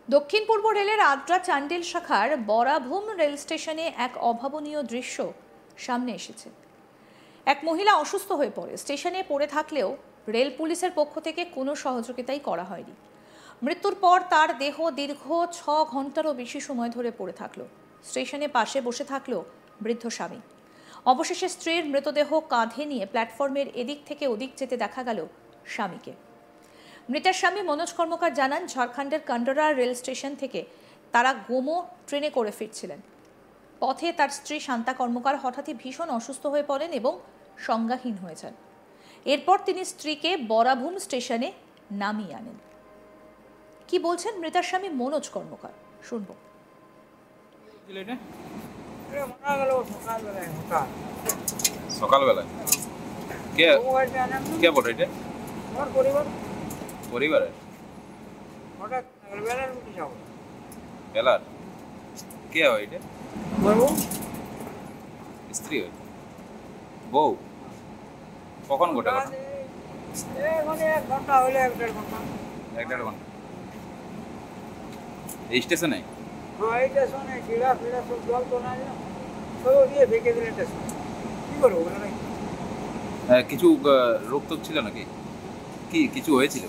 দক্ষিণ পূর্ব রেলের আদ্রা চান্ডিল শাখার বরাভূম রেল স্টেশনে এক অভাবনীয় দৃশ্য সামনে এসেছে। এক মহিলা অসুস্থ হয়ে পড়ে স্টেশনে পড়ে থাকলেও রেল পুলিশের পক্ষ থেকে কোনো সহযোগিতাই করা হয়নি। মৃত্যুর পর তার দেহ দীর্ঘ 6 ঘন্টারও বেশি সময় ধরে পড়ে থাকলো। স্টেশনে পাশে বসে থাকলো বৃদ্ধ স্বামী। অবশেষে স্ত্রীর মৃতদেহ কাঁধে নিয়ে প্ল্যাটফর্মের এদিক থেকে ওদিক যেতে দেখা গেল স্বামীকে। মৃতের স্বামী মনোজ কর্মকার জানান, ঝাড়খণ্ডের কান্ডরা রেল স্টেশন থেকে তারা গোমো ট্রেনে করে ফিরছিলেন। পথে তার স্ত্রী শান্তা কর্মকার হঠাৎই ভীষণ অসুস্থ হয়ে পড়েন এবং সংজ্ঞাহীন হয়ে যান। এরপর তিনি স্ত্রীকে বরাভূম স্টেশনে নামিয়ে আনেন। কি বলছেন মৃতার স্বামী মনোজ কর্মকার, শুনবো। সকালবেলায় কে কে বলে এটা? পরিবারের বেলার কে হয় এটা? স্ত্রী হয়, বউ। কখন ঘটে ঘটনা? 1-1.5 ঘন্টা। এই স্টেশনে কিছু রোগ টোগ ছিল নাকি? কি কিছু হয়েছিল?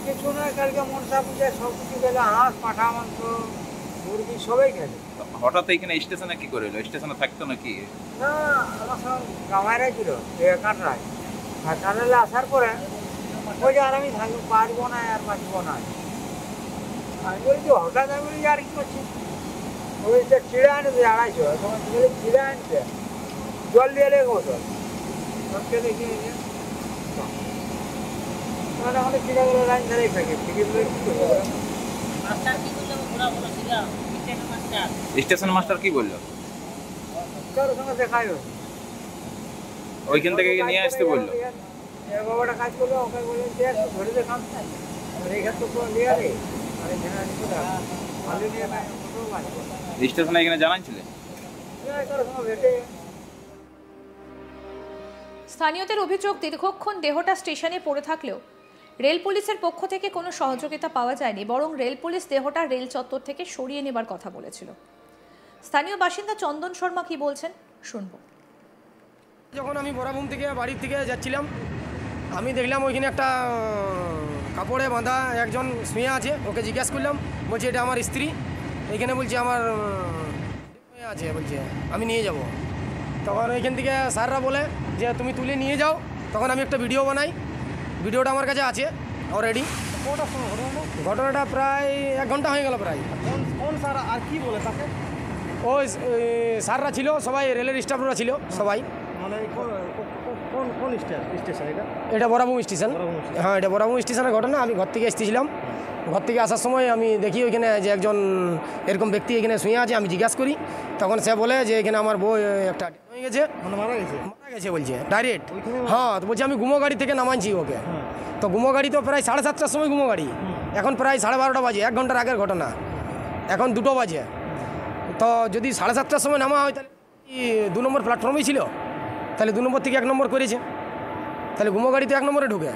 কিছু না, কালকে মনসা পূজা সব কিছু গেলে, হাঁস পাঠা মাংস মুরগি সবাই গেলে। হঠাৎ এখানে স্টেশনে কি করে এলো? স্টেশনে থাকতো নাকি? না, আমার সব গামাইরাই ছিল কাটরায়। আর কাটরালে আসার পরে ওই যে আর আমি থাকবো পারবো না আর বাঁচবো না। আমি বলি যে হঠাৎ আমি বলি আর কি করছি, ওই যে চিড়া আনবে 250, তোমার চিড়া আনবে জল দিয়ে লেগে বোতল সবকে দেখি আমাদের চিড়াগুলো লাইন ধরেই থাকে। স্টেশন মাস্টার কি বললো? কারোর সঙ্গে দেখাই হয়নি। ওইখান থেকে নিয়ে আসতে বললো? বাবাটা কাজ করলো, ওকে বলে ধরে দেখান এইখান তো নিয়ে রে আর এখানে স্টেশনে এখানে জানাচ্ছিলেন? স্থানীয়দের অভিযোগ, দীর্ঘক্ষণ দেহটা স্টেশনে পড়ে থাকলেও রেল পুলিশের পক্ষ থেকে কোনো সহযোগিতা পাওয়া যায়নি, বরং রেল পুলিশ দেহটা রেল চত্বর থেকে সরিয়ে নেবার কথা বলেছিল। স্থানীয় বাসিন্দা চন্দন শর্মা কি বলছেন, শুনবো। যখন আমি বরাভূম থেকে বাড়ির থেকে যাচ্ছিলাম, আমি দেখলাম ওইখানে একটা কাপড়ে বাঁধা একজন শুয়ে আছে। ওকে জিজ্ঞাসা করলাম, বলছে এটা আমার স্ত্রী। এইখানে বলছে আমার আছে, বলছে আমি নিয়ে যাব। তখন ওইখান থেকে স্যাররা বলে যে তুমি তুলে নিয়ে যাও। তখন আমি একটা ভিডিও বানাই, ভিডিওটা আমার কাছে আছে অলরেডি। ঘটনাটা প্রায় 1 ঘন্টা হয়ে গেল প্রায়। কোন স্যার আর কি বলে তাকে? ওই স্যাররা ছিল, সবাই রেলের স্টাফরা ছিল সবাই। মানে কোন স্টেশন এটা? এটা বরাভূম স্টেশন। হ্যাঁ, এটা বরাভূম স্টেশনের ঘটনা। আমি ঘর থেকে এসেছিলাম, ঘর থেকে আসার সময় আমি দেখি ওইখানে যে একজন এরকম ব্যক্তি এখানে শুয়ে আছে। আমি জিজ্ঞাসা করি, তখন সে বলে যে এখানে আমার বউ একটা হয়ে গেছে, মানে মারা গেছে বলছে ডাইরেক্ট। হ্যাঁ, তো বলছে আমি গুমো গাড়ি থেকে নামাইছি ওকে। তো গুমো গাড়ি তো প্রায় 7:30টার সময় গুমো গাড়ি, এখন প্রায় 12:30 বাজে, 1 ঘন্টার আগের ঘটনা। এখন 2টো বাজে। তো যদি 7:30টার সময় নামা হয় তাহলে 2 নম্বর প্ল্যাটফর্মেই ছিল, তাহলে 2 নম্বর থেকে 1 নম্বর করেছে, তাহলে গুমো গাড়িতে 1 নম্বরে ঢুকে।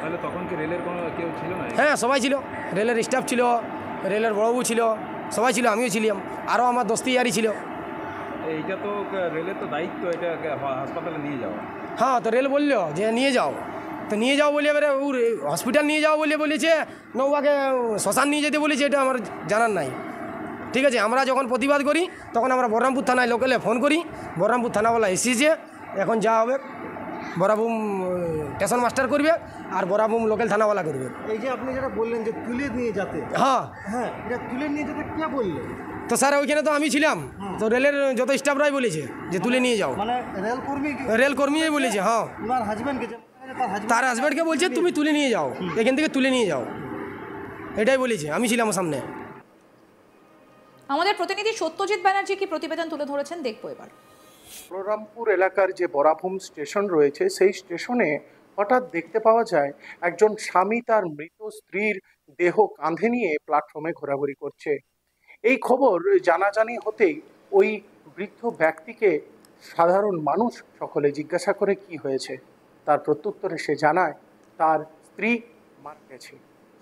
তাহলে তখন কি রেলের কোনো কেউ ছিল না? হ্যাঁ, সবাই ছিল, রেলের স্টাফ ছিল, রেলের বড়বাবু ছিল, সবাই ছিল, আমিও ছিলাম, আরও আমার দোস্তিয়ারি ছিল। এইটা তো রেলের তো দায়িত্ব, এটা হাসপাতালে নিয়ে যাওয়া। হ্যাঁ, তো রেল বললো যে নিয়ে যাও, তো নিয়ে যাও বলে এবারে হসপিটাল নিয়ে যাও বলে বলেছে, নৌবাকে শ্মশান নিয়ে যেতে বলেছে, এটা আমার জানার নাই। ঠিক আছে, আমরা যখন প্রতিবাদ করি তখন আমরা বহরমপুর থানায় লোকালে ফোন করি, বহরমপুর থানাওয়ালা এসেছে। এখন যা হবে বরাভূম স্টেশন মাস্টার করবে আর বরাভূম লোকাল থানাওয়ালা করবে। এই যে আপনি যেটা বললেন যে তুলে নিয়ে যেতে, হ্যাঁ হ্যাঁ, এটা তুলে নিয়ে যেতে কে বললেন? তো স্যার ওইখানে তো আমি ছিলাম, তো রেলের যত স্টাফরাই বলেছে যে তুলে নিয়ে যাও। মানে রেলকর্মীই বলেছে। হ্যাঁ, ওনার হাজব্যান্ডকে, তার হাজব্যান্ডকে বলছে তুমি তুলে নিয়ে যাও, এখান থেকে তুলে নিয়ে যাও, এটাই বলেছে। আমি ছিলাম সামনে। আমাদের প্রতিনিধি সত্যজিৎ ব্যানার্জি কি প্রতিবেদন তুলে ধরেছেন, দেখবো এবার। বলরামপুর এলাকার যে বরাভূম স্টেশন রয়েছে, সেই স্টেশনে হঠাৎ দেখতে পাওয়া যায় একজন স্বামী তার মৃত স্ত্রীর দেহ কাঁধে নিয়ে প্ল্যাটফর্মে ঘোরাঘুরি করছে। এই খবর জানাজানি হতেই ওই বৃদ্ধ ব্যক্তিকে সাধারণ মানুষ সকলে জিজ্ঞাসা করে কি হয়েছে। তার প্রত্যুত্তরে সে জানায় তার স্ত্রী মারা গেছে।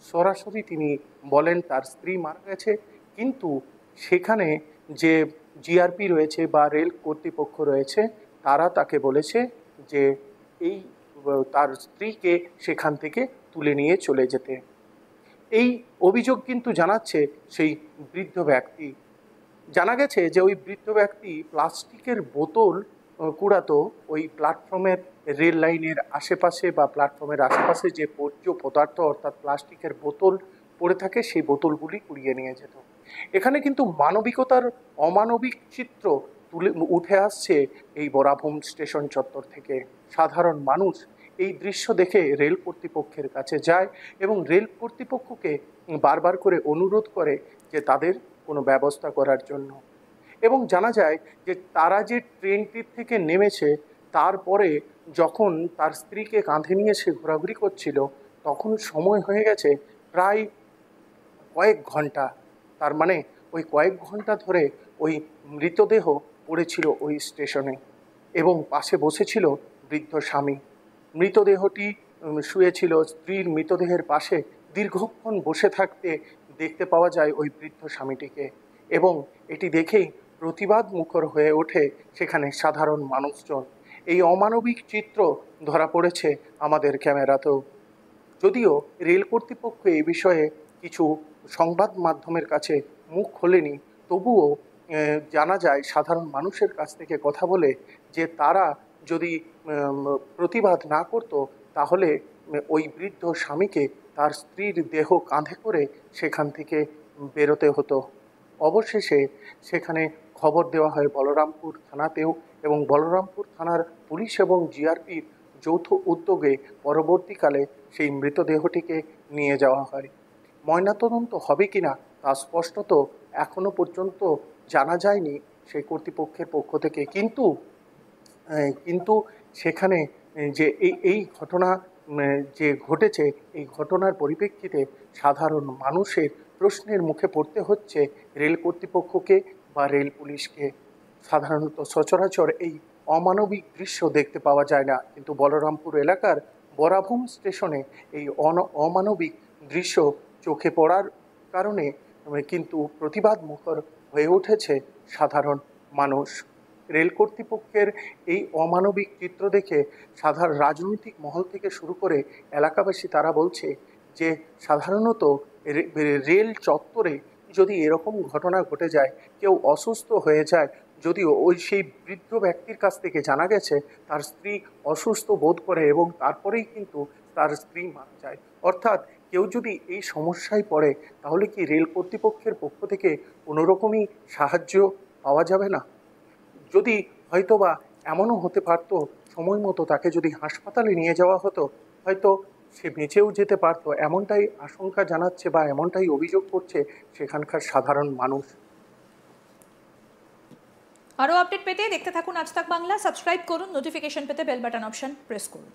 সরাসরি তিনি বলেন তার স্ত্রী মারা গেছে, কিন্তু সেখানে যে জিআরপি রয়েছে বা রেল কর্তৃপক্ষ রয়েছে তারা তাকে বলেছে যে এই তার স্ত্রীকে সেখান থেকে তুলে নিয়ে চলে যেতে। এই অভিযোগ কিন্তু জানাচ্ছে সেই বৃদ্ধ ব্যক্তি। জানা গেছে যে ওই বৃদ্ধ ব্যক্তি প্লাস্টিকের বোতল কুড়াতো ওই প্ল্যাটফর্মের রেল লাইনের আশেপাশে বা প্ল্যাটফর্মের আশেপাশে যে বর্জ্য পদার্থ অর্থাৎ প্লাস্টিকের বোতল পড়ে থাকে সেই বোতলগুলি কুড়িয়ে নিয়ে যেত। এখানে কিন্তু মানবিকতার অমানবিক চিত্র উঠে আসছে এই বরাভূম স্টেশন চত্বর থেকে। সাধারণ মানুষ এই দৃশ্য দেখে রেল কর্তৃপক্ষের কাছে যায় এবং রেল কর্তৃপক্ষকে বারবার করে অনুরোধ করে যে তাদের কোনো ব্যবস্থা করার জন্য। এবং জানা যায় যে তারা যে ট্রেনটির থেকে নেমেছে তারপরে যখন তার স্ত্রীকে কাঁধে নিয়ে সে ঘোরাঘুরি করছিল তখন সময় হয়ে গেছে প্রায় কয়েক ঘন্টা। তার মানে ওই কয়েক ঘন্টা ধরে ওই মৃতদেহ পড়েছিল ওই স্টেশনে এবং পাশে বসেছিল বৃদ্ধ স্বামী। মৃতদেহটি শুয়েছিল স্ত্রীর মৃতদেহের পাশে। দীর্ঘক্ষণ বসে থাকতে দেখতে পাওয়া যায় ওই বৃদ্ধ স্বামীটিকে এবং এটি দেখেই প্রতিবাদ মুখর হয়ে ওঠে সেখানে সাধারণ মানুষজন। এই অমানবিক চিত্র ধরা পড়েছে আমাদের ক্যামেরাতেও। যদিও রেল কর্তৃপক্ষ এই বিষয়ে কিছু সংবাদ মাধ্যমের কাছে মুখ খোলেনি, তবুও জানা যায় সাধারণ মানুষের কাছ থেকে কথা বলে যে তারা যদি প্রতিবাদ না করত তাহলে ওই বৃদ্ধ স্বামীকে তার স্ত্রীর দেহ কাঁধে করে সেখান থেকে বেরোতে হতো। অবশেষে সেখানে খবর দেওয়া হয় বলরামপুর থানাতেও এবং বলরামপুর থানার পুলিশ এবং জিআরপির যৌথ উদ্যোগে পরবর্তীকালে সেই মৃতদেহটিকে নিয়ে যাওয়া হয়। ময়নাতদন্ত হবে কিনা তা স্পষ্টত এখনো পর্যন্ত জানা যায়নি সেই কর্তৃপক্ষের পক্ষ থেকে, কিন্তু সেখানে যে এই ঘটনা যে ঘটেছে এই ঘটনার পরিপ্রেক্ষিতে সাধারণ মানুষের প্রশ্নের মুখে পড়তে হচ্ছে রেল কর্তৃপক্ষকে বা রেল পুলিশকে। সাধারণত সচরাচর এই অমানবিক দৃশ্য দেখতে পাওয়া যায় না, কিন্তু বলরামপুর এলাকার বরাভূম স্টেশনে এই অমানবিক দৃশ্য চোখে পড়ার কারণে কিন্তু প্রতিবাদ মুখর হয়ে উঠেছে সাধারণ মানুষ। রেল কর্তৃপক্ষের এই অমানবিক চিত্র দেখে সাধারণ রাজনৈতিক মহল থেকে শুরু করে এলাকাবাসী তারা বলছে যে সাধারণত রেল চত্বরে যদি এরকম ঘটনা ঘটে যায়, কেউ অসুস্থ হয়ে যায়, যদিও সেই বৃদ্ধ ব্যক্তির কাছ থেকে জানা গেছে তার স্ত্রী অসুস্থ বোধ করে এবং তারপরেই কিন্তু তার স্ত্রী মারা যায়। অর্থাৎ কেউ যদি এই সমস্যায় পড়ে তাহলে কি রেল কর্তৃপক্ষের পক্ষ থেকে কোনোরকমই সাহায্য পাওয়া যাবে না? যদি হয়তোবা এমনও হতে পারতো সময় মতো তাকে যদি হাসপাতালে নিয়ে যাওয়া হতো হয়তো সে বেঁচেও যেতে পারতো, এমনটাই আশঙ্কা জানাচ্ছে বা এমনটাই অভিযোগ করছে সেখানকার সাধারণ মানুষ। আরও আপডেট পেতে দেখতে থাকুন আজ তাক বাংলা। সাবস্ক্রাইব করুন, নোটিফিকেশন পেতে বেল বাটন অপশন প্রেস করুন।